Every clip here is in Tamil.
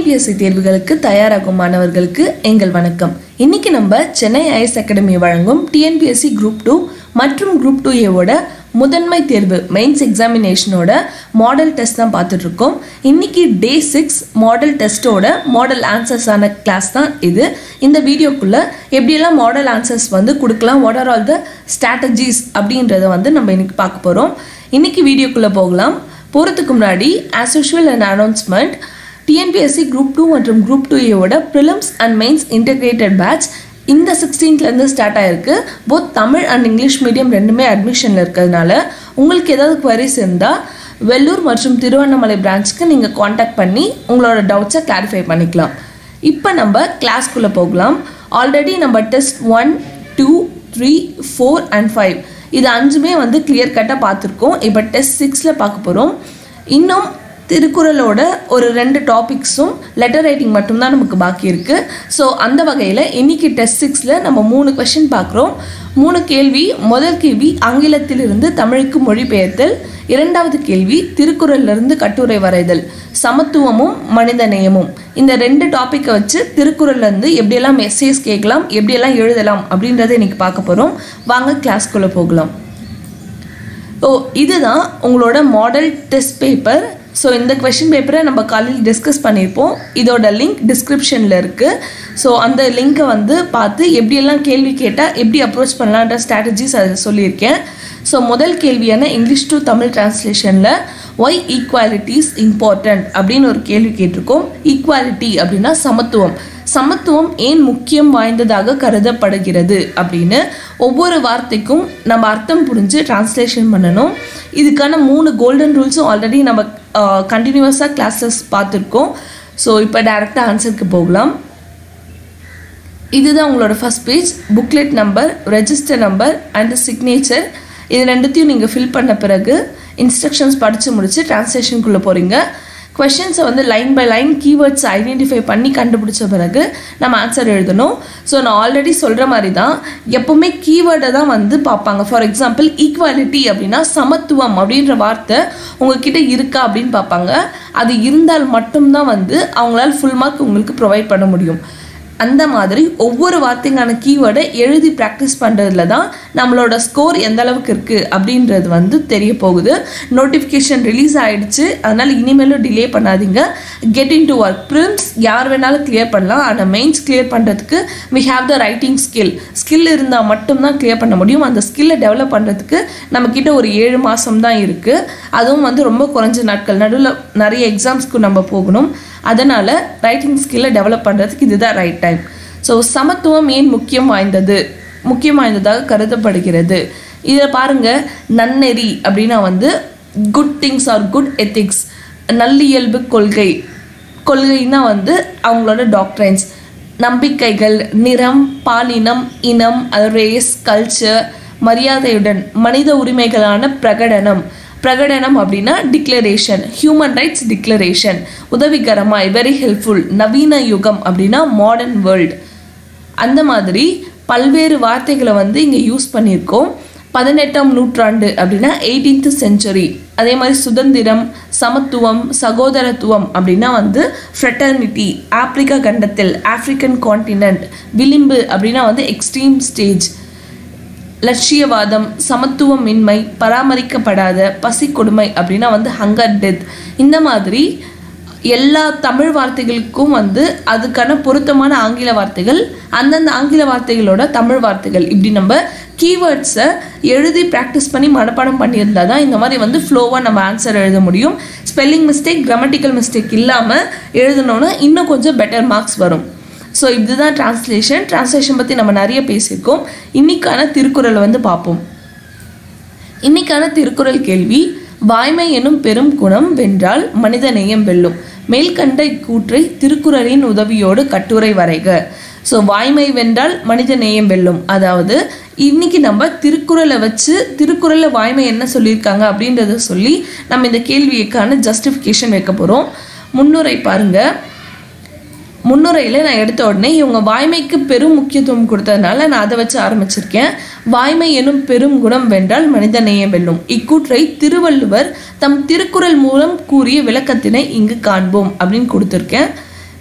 டிஎன்பிஎஸ்சி தேர்வுகளுக்கு தயாராகும் மாணவர்களுக்கு எங்கள் வணக்கம். இன்னைக்கு நம்ம சென்னை ஐஎஸ் அகாடமி வழங்கும் டிஎன்பிஎஸ்சி குரூப் 2 மற்றும் குரூப் 2ஏவோட முதன்மை தேர்வு மெயின்ஸ் எக்ஸாமினேஷனோட மாடல் டெஸ்ட் தான் பார்த்துட்டு இருக்கோம். இன்னைக்கு டே 6 மாடல் டெஸ்ட்டோட மாடல் ஆன்சர்ஸான கிளாஸ் தான் இது. இந்த வீடியோக்குள்ள எப்படியெல்லாம் மாடல் ஆன்சர்ஸ் வந்து கொடுக்கலாம், what are all the strategies அப்படின்றத வந்து நம்ம இன்னைக்கு பார்க்க போகிறோம். இன்னைக்கு வீடியோக்குள்ளே போகலாம். போகிறதுக்கு முன்னாடி as usual and announcement, TNPSC group 2 மற்றும் குரூப் 2ஏவோட prelims and mains integrated batch இந்த 16th ஸ்டார்ட் ஆயிருக்கு. Both Tamil and English medium ரெண்டுமே அட்மிஷனில் இருக்கிறதுனால உங்களுக்கு ஏதாவது குவரிஸ் இருந்தால் வெள்ளூர் மற்றும் திருவண்ணாமலை பிரான்ச்சுக்கு நீங்கள் காண்டாக்ட் பண்ணி உங்களோட டவுட்ஸை கிளாரிஃபை பண்ணிக்கலாம். இப்போ நம்ம கிளாஸ்க்குள்ளே போகலாம். ஆல்ரெடி நம்ம டெஸ்ட் 1, 2, 3, 4 and 5 இது 5மே வந்து கிளியர் கட்டாக பார்த்துருக்கோம். இப்போ டெஸ்ட் 6ல் பார்க்க போகிறோம். இன்னும் திருக்குறளோட ஒரு 2 டாபிக்ஸும் லெட்டர் ரைட்டிங் மட்டும்தான் நமக்கு பாக்கி இருக்குது. ஸோ அந்த வகையில் இன்னைக்கு டெஸ்ட் 6ல் நம்ம 3 கொஷின் பார்க்குறோம். 3 கேள்வி. முதல் கேள்வி ஆங்கிலத்திலிருந்து தமிழுக்கு மொழிபெயர்த்தல். இரண்டாவது கேள்வி திருக்குறளிலிருந்து கட்டுரை வரைதல், சமத்துவமும் மனிதநேயமும். இந்த 2 டாப்பிக்கை வச்சு திருக்குறள்லேருந்து எப்படியெல்லாம் மெசேஜ் கேட்கலாம், எப்படியெல்லாம் எழுதலாம் அப்படின்றத இன்னைக்கு பார்க்க போகிறோம். வாங்க கிளாஸ்க்குள்ளே போகலாம். இதுதான் உங்களோட மாடல் டெஸ்ட் பேப்பர். ஸோ இந்த கொஷின் பேப்பரை நம்ம காலையில் டிஸ்கஸ் பண்ணியிருப்போம். இதோட லிங்க் டிஸ்கிரிப்ஷனில் இருக்குது. ஸோ அந்த லிங்க்கை வந்து பார்த்து எப்படியெல்லாம் கேள்வி கேட்டால் எப்படி அப்ரோச் பண்ணலான்ற ஸ்ட்ராட்டஜிஸ் அதை சொல்லியிருக்கேன். ஸோ முதல் கேள்வியான இங்கிலீஷ் டு தமிழ் டிரான்ஸ்லேஷனில் ஒய் ஈக்குவாலிட்டி இஸ் இம்பார்ட்டன்ட் அப்படின்னு ஒரு கேள்வி கேட்டிருக்கோம். ஈக்குவாலிட்டி அப்படின்னா சமத்துவம். சமத்துவம் ஏன் முக்கியம் வாய்ந்ததாக கருதப்படுகிறது அப்படின்னு ஒவ்வொரு வார்த்தைக்கும் நம்ம அர்த்தம் புரிஞ்சு டிரான்ஸ்லேஷன் பண்ணணும். இதுக்கான 3 கோல்டன் ரூல்ஸும் ஆல்ரெடி நம்ம கண்டினியூஸாக கிளாஸஸ் பார்த்துருக்கோம். ஸோ இப்போ டைரெக்டாக ஆன்சருக்கு போகலாம். இதுதான் உங்களோட first page. Booklet number, register number and signature இது 2த்தையும் நீங்கள் ஃபில் பண்ண பிறகு இன்ஸ்ட்ரக்ஷன்ஸ் படித்து முடிச்சு டிரான்ஸ்லேஷனுக்குள்ளே போகிறீங்க. கொஷின்ஸை வந்து லைன் பை லைன் கீவேர்ட்ஸை ஐடென்டிஃபை பண்ணி கண்டுபிடிச்ச பிறகு நம்ம ஆன்சர் எழுதணும். ஸோ நான் ஆல்ரெடி சொல்கிற மாதிரி தான் எப்போவுமே கீவேர்டை தான் வந்து பார்ப்பாங்க. ஃபார் எக்ஸாம்பிள் ஈக்குவாலிட்டி அப்படின்னா சமத்துவம் அப்படின்ற வார்த்தை உங்ககிட்ட இருக்கா அப்படின்னு பார்ப்பாங்க. அது இருந்தால் மட்டும்தான் வந்து அவங்களால ஃபுல் மார்க் உங்களுக்கு ப்ரொவைட் பண்ண முடியும். அந்த மாதிரி ஒவ்வொரு வார்த்தைக்கான கீவேர்டை எழுதி ப்ராக்டிஸ் பண்ணுறதுல தான் நம்மளோட ஸ்கோர் எந்த அளவுக்கு இருக்குது அப்படின்றது வந்து தெரிய போகுது. நோட்டிஃபிகேஷன் ரிலீஸ் ஆகிடுச்சு, அதனால் இனிமேலும் டிலே பண்ணாதீங்க. Get in to work. Prelims யார் வேணாலும் கிளியர் பண்ணலாம். ஆனால் மெயின்ஸ் கிளியர் பண்ணுறதுக்கு we have the writing skill இருந்தால் மட்டும்தான் கிளியர் பண்ண முடியும். அந்த ஸ்கில்லை டெவலப் பண்ணுறதுக்கு நம்மக்கிட்ட ஒரு 7 மாதம் தான் இருக்குது. அதுவும் வந்து ரொம்ப குறைஞ்ச நாட்கள். நடுவில் நிறைய எக்ஸாம்ஸ்க்கு நம்ம போகணும். அதனால் ரைட்டிங் ஸ்கில்லை டெவலப் பண்ணுறதுக்கு இதுதான் ரைட் டைம். ஸோ சமத்துவம் ஏன் முக்கியம் வாய்ந்ததாக கருதப்படுகிறது. இதில் பாருங்கள், நன்னெறி அப்படின்னா வந்து good things are good ethics. நல்லியல்பு கொள்கைன்னா வந்து அவங்களோட டாக்ட்ரைன்ஸ். நம்பிக்கைகள், நிறம், பாலினம், இனம், ரேஸ், கல்ச்சர், மரியாதையுடன், மனித உரிமைகளான பிரகடனம் அப்படின்னா டிக்ளரேஷன், ஹியூமன் ரைட்ஸ் டிக்ளரேஷன், உதவிகரமாய், வெரி ஹெல்ப்ஃபுல், நவீன யுகம் அப்படின்னா மாடர்ன் வேர்ல்டு. அந்த மாதிரி பல்வேறு வார்த்தைகளை வந்து இங்கே யூஸ் பண்ணியிருக்கோம். 18ஆம் நூற்றாண்டு அப்படின்னா 18th century. அதே மாதிரி சுதந்திரம், சமத்துவம், சகோதரத்துவம் அப்படின்னா வந்து ஃப்ரெட்டர்னிட்டி, ஆப்பிரிக்கா கண்டத்தில், ஆப்பிரிக்கன் கான்டினென்ட், விளிம்பு அப்படின்னா வந்து எக்ஸ்ட்ரீம் ஸ்டேஜ், லட்சியவாதம், சமத்துவமின்மை, பராமரிக்கப்படாத, பசி கொடுமை அப்படின்னா வந்து ஹங்கர் டெத். இந்த மாதிரி எல்லா தமிழ் வார்த்தைகளுக்கும் வந்து அதுக்கான பொருத்தமான ஆங்கில வார்த்தைகள், அந்தந்த ஆங்கில வார்த்தைகளோட தமிழ் வார்த்தைகள், இப்படி நம்ம கீவேர்ட்ஸை எழுதி ப்ராக்டிஸ் பண்ணி மனப்பாடம் பண்ணியிருந்தால் தான் இந்த மாதிரி வந்து ஃப்ளோவாக நம்ம ஆன்சர் எழுத முடியும். ஸ்பெல்லிங் மிஸ்டேக், கிராமட்டிக்கல் மிஸ்டேக் இல்லாமல் எழுதணுன்னா இன்னும் கொஞ்சம் பெட்டர் மார்க்ஸ் வரும். ஸோ இதுதான் டிரான்ஸ்லேஷன் பற்றி நம்ம நிறைய பேசியிருக்கோம். இன்னைக்கான திருக்குறளை வந்து பார்ப்போம். இன்னைக்கான திருக்குறள் கேள்வி, வாய்மை எனும் பெரும் குணம் வென்றால் மனித நேயம் வெல்லும். மேல்கண்ட இக்கூற்றை திருக்குறளின் உதவியோடு கட்டுரை வரைக. ஸோ வாய்மை வென்றால் மனித நேயம் வெல்லும். அதாவது இன்னைக்கு நம்ம திருக்குறளை வச்சு திருக்குறளில் வாய்மை என்ன சொல்லியிருக்காங்க அப்படின்றத சொல்லி நம்ம இந்த கேள்விக்கான ஜஸ்டிஃபிகேஷன் வைக்க போகிறோம். முன்னுரை பாருங்கள். முன்னுரையில் நான் எடுத்த உடனே இவங்க வாய்மைக்கு பெரும் முக்கியத்துவம் கொடுத்ததுனால நான் அதை வச்சு ஆரம்பிச்சிருக்கேன். வாய்மை எனும் பெரும் குணம் வென்றால் மனித நேயம் வெல்லும். இக்கூற்றை திருவள்ளுவர் தம் திருக்குறள் மூலம் கூறிய விளக்கத்தினை இங்கு காண்போம் அப்படின்னு கொடுத்துருக்கேன்.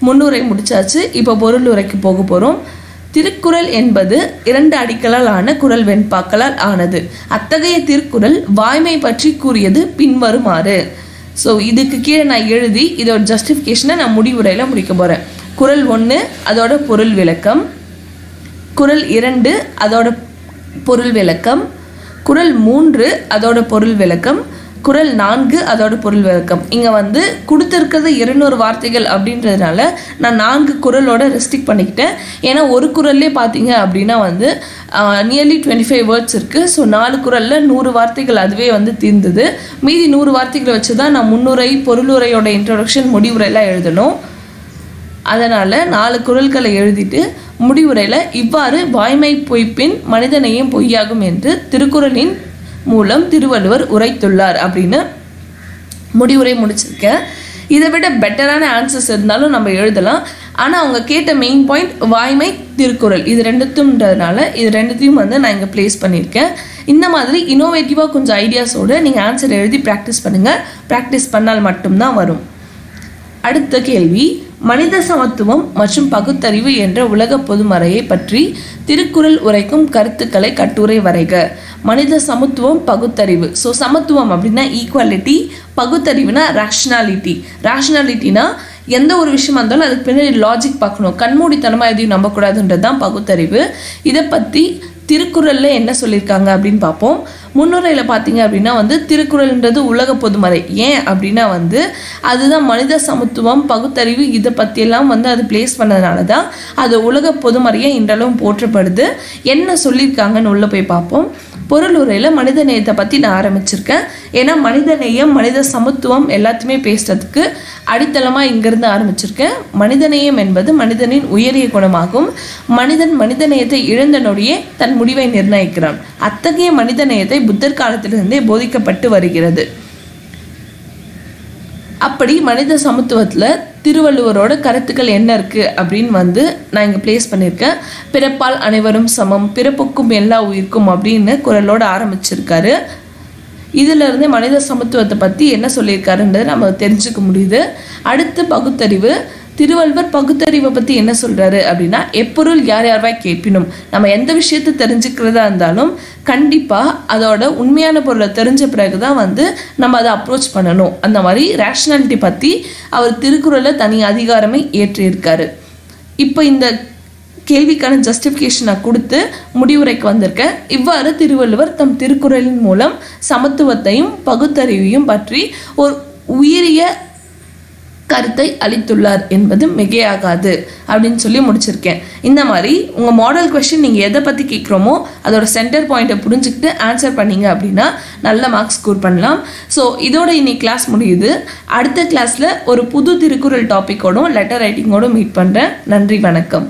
முன்னுரை முடிச்சாச்சு. இப்போ பொருள் உரைக்கு போக போகிறோம். திருக்குறள் என்பது 2 அடிகளால் ஆன குறள் வெண்பாக்களால் ஆனது. அத்தகைய திருக்குறள் வாய்மை பற்றி கூறியது பின்வருமாறு. ஸோ இதுக்கு கீழே நான் எழுதி இதோட ஜஸ்டிஃபிகேஷனை நான் முடிவுரையில் முடிக்க போகிறேன். குறள் 1 அதோட பொருள் விளக்கம், குறள் 2 அதோட பொருள் விளக்கம், குறள் 3 அதோட பொருள் விளக்கம், குறள் 4 அதோட பொருள் விளக்கம். இங்கே வந்து கொடுத்துருக்கிறது 200 வார்த்தைகள் அப்படின்றதுனால நான் 4 குறளோட ரெஸ்ட்ரிக்ட் பண்ணிக்கிட்டேன். ஏன்னா ஒரு குறள்லே பார்த்தீங்க அப்படின்னா வந்து நியர்லி 25 வேர்ட்ஸ் இருக்குது. ஸோ 4 குறளில் 100 வார்த்தைகள் அதுவே வந்து தீர்ந்தது. மீதி 100 வார்த்தைகளை வச்சு தான் நான் முன்னுரை, பொருளுரையோட இன்ட்ரோடக்ஷன், முடிவுரையெல்லாம் எழுதணும். அதனால் 4 குறள்களை எழுதிட்டு முடிவுரையில் இவ்வாறு வாய்மை பொய்ப்பின் மனிதனையும் பொய்யாகும் என்று திருக்குறளின் மூலம் திருவள்ளுவர் உரைத்துள்ளார் அப்படின்னு முடிவுரை முடிச்சிருக்கேன். இதை விட பெட்டரான ஆன்சர்ஸ் இருந்தாலும் நம்ம எழுதலாம். ஆனால் அவங்க கேட்ட மெயின் பாயிண்ட் வாய்மை, திருக்குறள், இது ரெண்டுத்தும்ன்றதுனால இது ரெண்டுத்தையும் வந்து நான் இங்கே பிளேஸ் பண்ணியிருக்கேன். இந்த மாதிரி இன்னோவேட்டிவாக கொஞ்சம் ஐடியாஸோடு நீங்கள் ஆன்சர் எழுதி ப்ராக்டிஸ் பண்ணுங்கள். ப்ராக்டிஸ் பண்ணால் மட்டும்தான் வரும். அடுத்த கேள்வி, மனித சமத்துவம் மற்றும் பகுத்தறிவு என்ற உலக பொதுமறையை பற்றி திருக்குறள் உரைக்கும் கருத்துக்களை கட்டுரை வரைக. மனித சமத்துவம், பகுத்தறிவு. ஸோ சமத்துவம் அப்படின்னா ஈக்குவாலிட்டி, பகுத்தறிவுனா ரேஷ்னாலிட்டி. ரேஷ்னாலிட்டினா எந்த ஒரு விஷயமா இருந்தாலும் அதுக்கு பின்னாடி லாஜிக் பார்க்கணும், கண்மூடித்தனமாக எதையும் நம்பக்கூடாதுன்றது தான் பகுத்தறிவு. இதை பற்றி திருக்குறளில் என்ன சொல்லியிருக்காங்க அப்படின்னு பார்ப்போம். முன்னுரையில் பார்த்தீங்க அப்படின்னா வந்து திருக்குறள்ன்றது உலக பொதுமறை. ஏன் அப்படின்னா வந்து அதுதான் மனித சமத்துவம், பகுத்தறிவு இதை பற்றியெல்லாம் வந்து அது பிளேஸ் பண்ணதுனால தான் அது உலக பொதுமறையை இன்றளவும் போற்றப்படுது. என்ன சொல்லியிருக்காங்கன்னு உள்ளே போய் பார்ப்போம். பொருளுரையில் மனித நேயத்தை பற்றி நான் ஆரம்பிச்சிருக்கேன். ஏன்னா மனித நேயம், மனித சமத்துவம் எல்லாத்தையுமே பேசுறதுக்கு அடித்தளமாக இங்கிருந்து ஆரம்பிச்சிருக்கேன். மனிதநேயம் என்பது மனிதனின் உயரிய குணமாகும். மனிதன் மனித நேயத்தை இழந்த நொடியே தன் முடிவை நிர்ணயிக்கிறான். அத்தகைய மனித நேயத்தை புத்தர் காலத்திலிருந்தே போதிக்கப்பட்டு வருகிறது. அப்படி மனித சமத்துவத்தில் திருவள்ளுவரோட கருத்துக்கள் என்ன இருக்குது அப்படின்னு வந்து நான் இங்கே பிளேஸ் பண்ணியிருக்கேன். பிறப்பால் அனைவரும் சமம், பிறப்புக்கும் எல்லா உயிர்க்கும் அப்படின்னு குறளோடு ஆரம்பிச்சிருக்காரு. இதிலிருந்து மனித சமத்துவத்தை பற்றி என்ன சொல்லியிருக்காருன்றது நம்ம தெரிஞ்சுக்க முடியுது. அடுத்து பகுத்தறிவு. திருவள்ளுவர் பகுத்தறிவை பற்றி என்ன சொல்கிறாரு அப்படின்னா, எப்பொருள் யார் யார்வாய் கேட்பினும். நம்ம எந்த விஷயத்தை தெரிஞ்சுக்கிறதா இருந்தாலும் கண்டிப்பாக அதோட உண்மையான பொருளை தெரிஞ்ச பிறகு தான் வந்து நம்ம அதை அப்ரோச் பண்ணணும். அந்த மாதிரி ரேஷ்னாலிட்டி பற்றி அவர் திருக்குறளில் தனி அதிகாரமே ஏற்றியிருக்காரு. இப்போ இந்த கேள்விக்கான ஜஸ்டிஃபிகேஷனை கொடுத்து முடிவுரைக்கு வந்திருக்கேன். இவ்வாறு திருவள்ளுவர் தம் திருக்குறளின் மூலம் சமத்துவத்தையும் பகுத்தறிவையும் பற்றி ஒரு உயரிய கருத்தை அளித்துள்ளார் என்பது மிகையாகாது அப்படின்னு சொல்லி முடிச்சிருக்கேன். இந்த மாதிரி உங்கள் மாடல் கொஸ்டின் நீங்கள் எதை பற்றி கேட்குறோமோ அதோட சென்டர் பாயிண்ட்டை புரிஞ்சுக்கிட்டு ஆன்சர் பண்ணீங்க அப்படின்னா நல்ல மார்க்ஸ் ஸ்கோர் பண்ணலாம். ஸோ இதோட இன்னைக்கு கிளாஸ் முடியுது. அடுத்த கிளாஸில் ஒரு புது திருக்குறள் டாப்பிக்கோடும் லெட்டர் ரைட்டிங்கோடும் மீட் பண்ணுறேன். நன்றி, வணக்கம்.